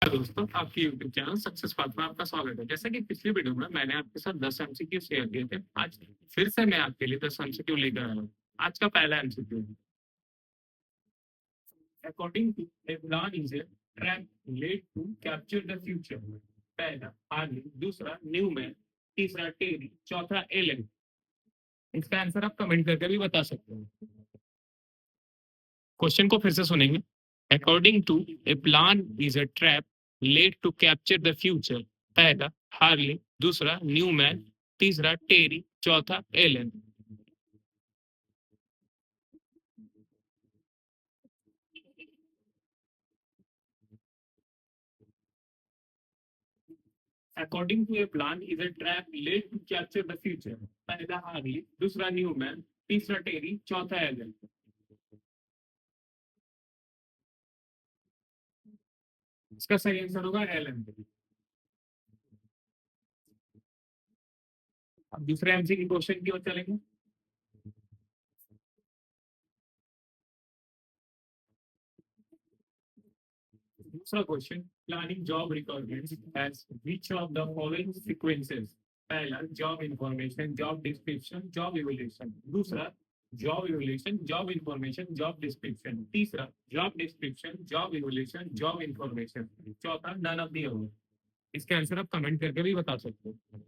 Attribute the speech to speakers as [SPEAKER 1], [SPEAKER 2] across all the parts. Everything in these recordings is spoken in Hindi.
[SPEAKER 1] दोस्तों, आपकी यूट्यूब चैनल सक्सेस पाथ में आपका स्वागत है। जैसा कि पिछली वीडियो में मैंने आपके साथ 10 एमसीक्यू शेयर किए थे, आज फिर से मैं आपके लिए 10 एमसीक्यू लेकर आया हूँ। आज का पहला MCQ, according to a plan is a trap laid to capture the future. पहला आर्ली, दूसरा न्यूमैन, तीसरा टेरी, चौथा एलन। इसका आंसर आप कमेंट करके भी बता सकते हैं। क्वेश्चन को फिर से सुनेंगे। According to a plan is a trap laid to capture the future. पहला हार्ली, दूसरा न्यूमैन, तीसरा टेरी, चौथा Allen. According to a plan is a trap laid to capture the future. पहला हार्ली, दूसरा न्यूमैन, तीसरा टेरी, चौथा एलन। इसका सही आंसर होगा एलन। अब दूसरे एमसीक्यू क्वेश्चन की ओर चलेंगे। दूसरा question, planning job requirements has which of the following sequences. पहला job information, job description, job evaluation. दूसरा job evaluation, job information, job description. तीसरा job description, job evaluation, job information. चौथा नन ऑफ द अबव। इसके आंसर आप कमेंट करके भी बता सकते हो।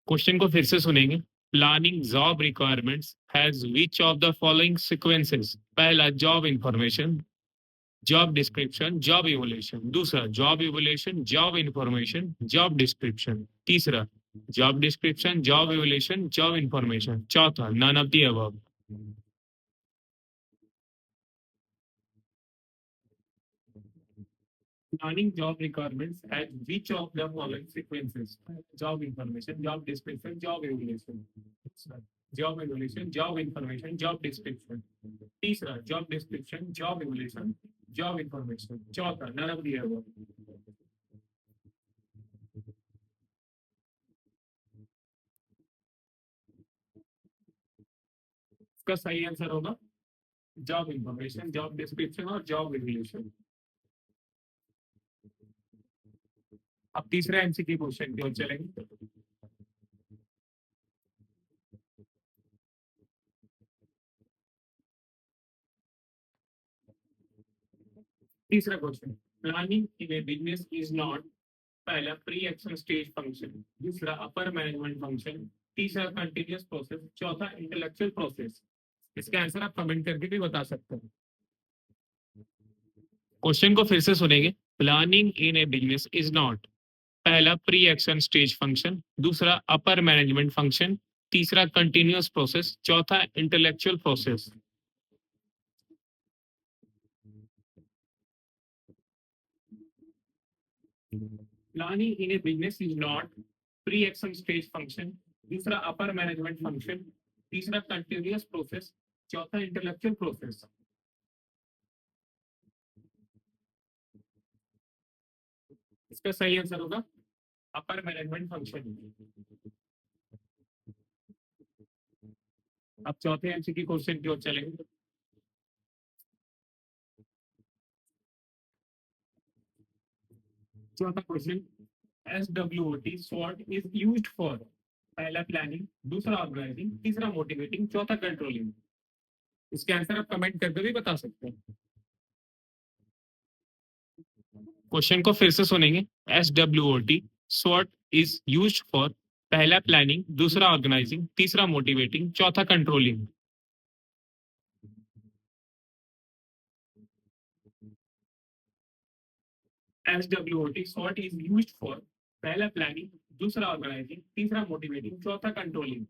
[SPEAKER 1] क्वेश्चन को फिर से सुनेंगे। Planning job requirements has which of the following sequences. पहला job information, job description, job evolution. दूसरा job evolution, job information, job description. तीसरा job description, job evolution, job information. चौथा none of the above. Planning job requirements at which of the following sequences? Job information, job description, job evaluation. Job evaluation, job information, job description. तीसरा job description, job evaluation, job information. चौथा none of the above. इसका सही आंसर होगा जॉब इंफॉर्मेशन, जॉब डिस्क्रिप्शन और जॉब एवल्यूशन। अब तीसरे एमसीक्यू क्वेश्चन की ओर चलेंगे। तीसरा question, planning in A business is not. पहला प्री एक्शन स्टेज फंक्शन, दूसरा अपर मैनेजमेंट फंक्शन, तीसरा कंटिन्यूअस प्रोसेस, चौथा इंटेलेक्चुअल प्रोसेस। इसका आंसर आप कमेंट करके भी बता सकते हैं। क्वेश्चन को फिर से सुनेंगे। Planning in A business is not. पहला प्री एक्शन स्टेज फंक्शन, दूसरा अपर मैनेजमेंट फंक्शन, तीसरा कंटिन्यूअस प्रोसेस, चौथा intellectual process. Planning in a business is not pre-action stage function, दूसरा अपर मैनेजमेंट फंक्शन, तीसरा कंटिन्यूअस प्रोसेस, चौथा इंटेलेक्चुअल प्रोसेस। इसका सही आंसर होगा अपर मैनेजमेंट फंक्शन। अब चौथे एमसीक्यू क्वेश्चन की ओर चलेंगे। चौथा question, SWOT SWOT is used for. पहला प्लानिंग, दूसरा ऑर्गेनाइजिंग, तीसरा मोटिवेटिंग, चौथा कंट्रोलिंग। इसके आंसर आप कमेंट करके भी बता सकते हैं। क्वेश्चन को फिर से सुनेंगे। SWOT SWOT is used for. पहला प्लानिंग, दूसरा ऑर्गेनाइजिंग, तीसरा मोटिवेटिंग, चौथा controlling. SWOT SWOT is used for. पहला प्लानिंग, दूसरा ऑर्गेनाइजिंग, तीसरा मोटिवेटिंग, चौथा कंट्रोलिंग।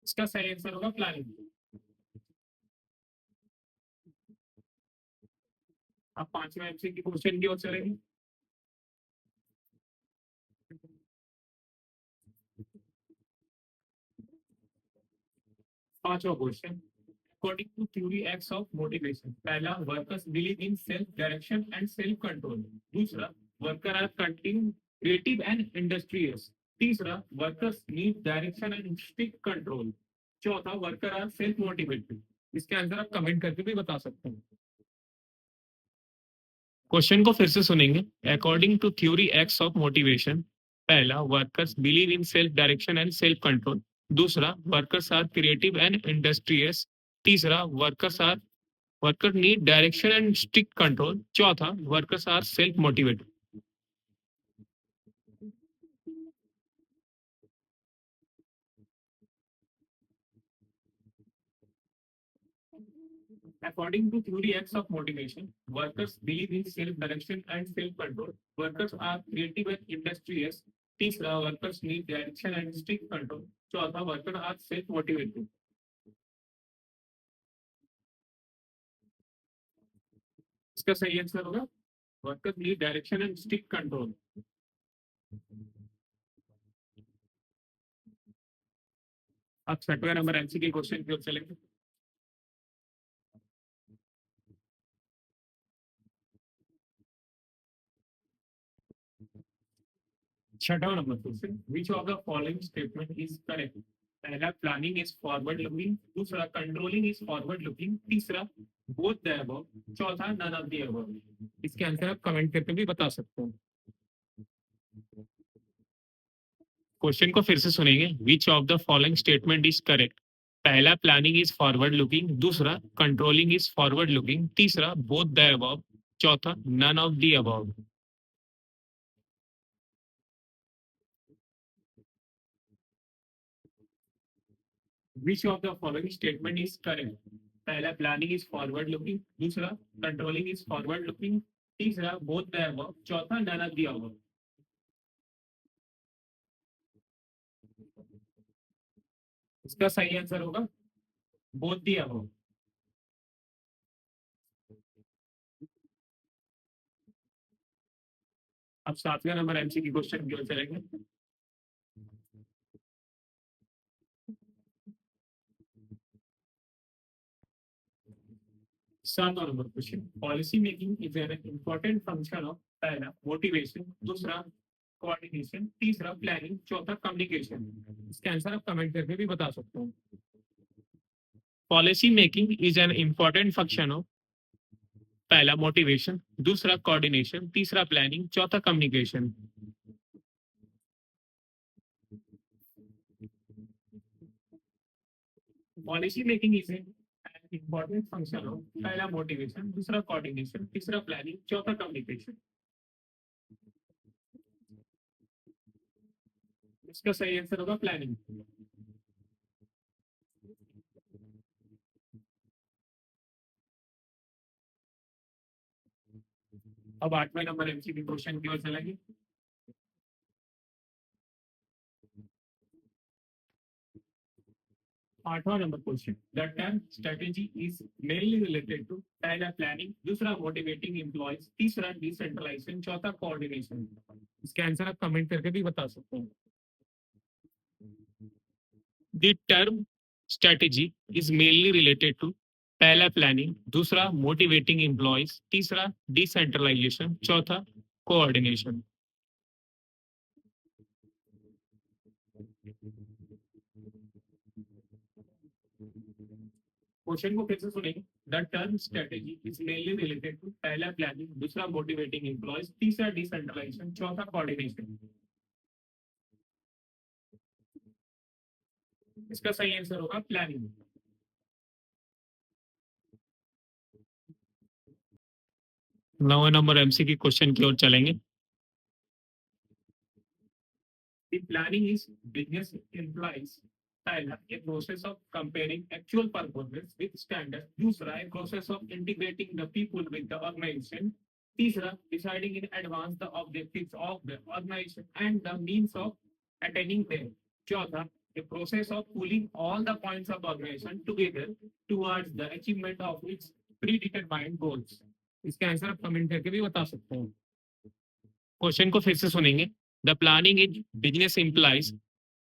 [SPEAKER 1] इसका सही आंसर होगा प्लानिंग। अब पांचवा एमसीक्यू क्वेश्चन की ओर चलेंगे। पांचवा क्वेश्चन, according to theory X of motivation। पहला workers believe in self direction and self control. दूसरा worker are continue creative and industrious. तीसरा workers need direction and strict control. चौथा वर्कर आर सेल्फ मोटिवेटेड। इसके आंसर आप कमेंट करके भी बता सकते हैं। क्वेश्चन को फिर से सुनेंगे। According to theory X of motivation, पहला workers believe in self direction and self control. दूसरा workers are creative and industrious. तीसरा worker need direction and strict control. चौथा workers are self motivated. According to theory X of motivation, workers believe in self-direction and self-control. Workers are creative and industrious. तीसरा workers need direction and strict control. चौथा workers are self-motivated. इसका सही आंसर होगा workers need direction and strict control. अब छठवें नंबर एमसीक्यू क्वेश्चन की ओर चलेंगे। छठा number question, which of the following statement is correct? पहला प्लानिंग इज फॉरवर्ड लुकिंग, दूसरा कंट्रोलिंग इज फॉरवर्ड लुकिंग, तीसरा बोथ द अबव, चौथा नन ऑफ द अबव। इसके आंसर आप कमेंट करके भी बता सकते हो। क्वेश्चन को फिर से सुनेंगे। Which of the following statement is correct? पहला प्लानिंग इज फॉरवर्ड लुकिंग, दूसरा कंट्रोलिंग इज फॉरवर्ड लुकिंग, तीसरा बोथ द अबव, चौथा none of the above. Which of the following statement is correct? पहला प्लानिंग इज फॉरवर्ड लुकिंग, दूसरा कंट्रोलिंग इज फॉरवर्ड लुकिंग, तीसरा बोथ द अबव, चौथा नन ऑफ द अबव। इसका सही आंसर होगा बोथ द अबव। अब सातवें नंबर एमसीक्यू क्वेश्चन की ओर चलेंगे। सातवां number question, policy making is an important function of पहला मोटिवेशन, दूसरा कोऑर्डिनेशन, तीसरा प्लानिंग, चौथा कम्युनिकेशन। इसके आंसर आप कमेंट करके भी बता सकते हो। Policy making is an important function of पहला मोटिवेशन, दूसरा कोऑर्डिनेशन, तीसरा प्लानिंग, चौथा communication. Policy making is an important function of पहला मोटिवेशन, दूसरा कोऑर्डिनेशन, तीसरा प्लानिंग, चौथा कम्युनिकेशन। इसका सही आंसर होगा प्लानिंग। अब आठवें नंबर एमसीक्यू क्वेश्चन की ओर चलेंगे। आठवां number question, the term strategy is mainly related to पहला प्लानिंग, दूसरा मोटिवेटिंग एम्प्लॉयज, तीसरा डिसेंट्रलाइजेशन, चौथा कोऑर्डिनेशन। इसके आंसर आप कमेंट करके भी बता सकते हैं। The term strategy is mainly related to पहला प्लानिंग, दूसरा मोटिवेटिंग एम्प्लॉयज, तीसरा डिसेंट्रलाइजेशन, चौथा कोऑर्डिनेशन। क्वेश्चन को फिर से सुनेंगे। The term strategy is mainly related to पहला प्लानिंग, दूसरा मोटिवेटिंग एम्प्लॉयज, तीसरा डिसेंट्रलाइजेशन, चौथा कोऑर्डिनेशन। इसका सही आंसर होगा प्लानिंग। नौ नंबर एमसीक्यू क्वेश्चन की ओर चलेंगे। The planning is business implies पहला a process of comparing actual performance with standard, दूसरा a process of integrating the people with the organization, तीसरा deciding in advance the objectives of the organization and the means of attaining them, चौथा a process of pulling all the points of organization together towards the achievement of its predetermined goals। इसके आंसर आप कमेंट करके भी बता सकते हैं। क्वेश्चन को फिर से सुनेंगे। The planning is business implies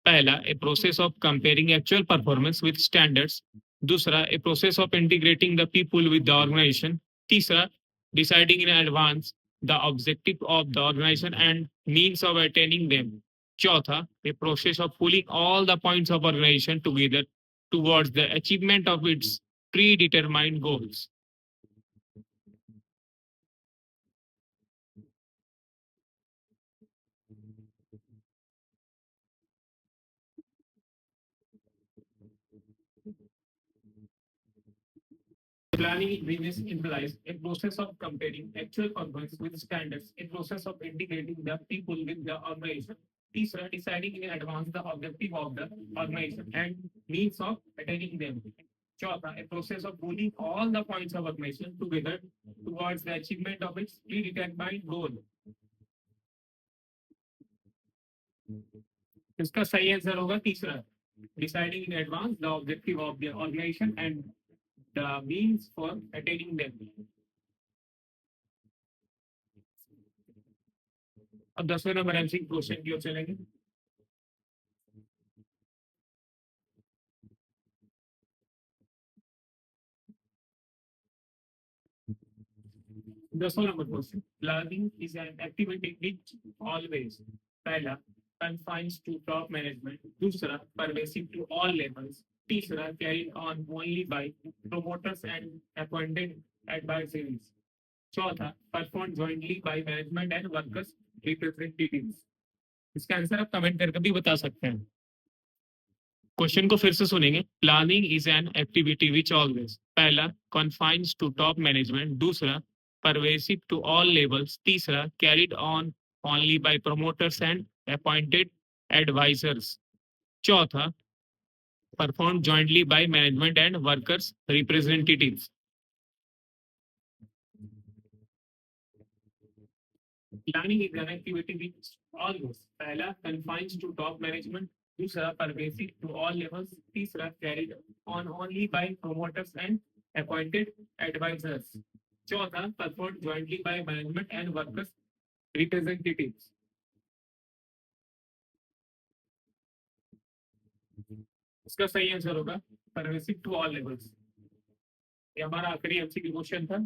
[SPEAKER 1] पहला a process of comparing actual performance with standards, दूसरा a process of integrating the people with the organisation, तीसरा deciding in advance the objective of the organisation and means of attaining them, चौथा a process of pulling all the points of organisation together towards the achievement of its predetermined goals. Planning business implies a process of comparing actual performance with standards, a process of integrating the people with the organization. Third, deciding in advance the objective of the organization and means of attaining them. Fourth, a process of pulling all the points of organization together towards the achievement of its predetermined goal. इसका सही आंसर होगा तीसरा, deciding in advance the objective of the organisation and the means for attaining them. अब 10वें नंबर एमसी क्वेश्चन की ओर चलेंगे. 10वां नंबर क्वेश्चन. Planning is an activity which always, पहला confines to top management, दूसरा pervasive to all levels, तीसरा carried on only by promoters and appointed advisories, चौथा performed jointly by management and workers representatives. इसका आंसर आप कमेंट करके भी बता सकते हैं. क्वेश्चन को फिर से सुनेंगे. Planning is an activity which always, पहला कॉन्फाइंस टू टॉप मैनेजमेंट, दूसरा परवेसिव टू ऑल लेवल्स, तीसरा carried on only by promoters and appointed advisers, चौथा perform jointly by management and workers representatives. Planning is an activity which always, पहला confines to top management, दूसरा pervasive to all levels, तीसरा carried on only by promoters and appointed advisors, चौथा performed jointly by management and workers representatives. इसका सही आंसर होगा pervasive to all levels. ये हमारा आखिरी एमसीक्यू क्वेश्चन था.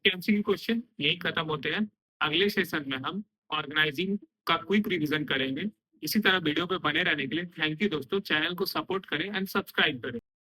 [SPEAKER 1] एमसीक्यू क्वेश्चन यही खत्म होते हैं. अगले सेशन में हम ऑर्गेनाइजिंग का क्विक रिवीजन करेंगे. इसी तरह वीडियो पे बने रहने के लिए थैंक यू दोस्तों. चैनल को सपोर्ट करें एंड सब्सक्राइब करें.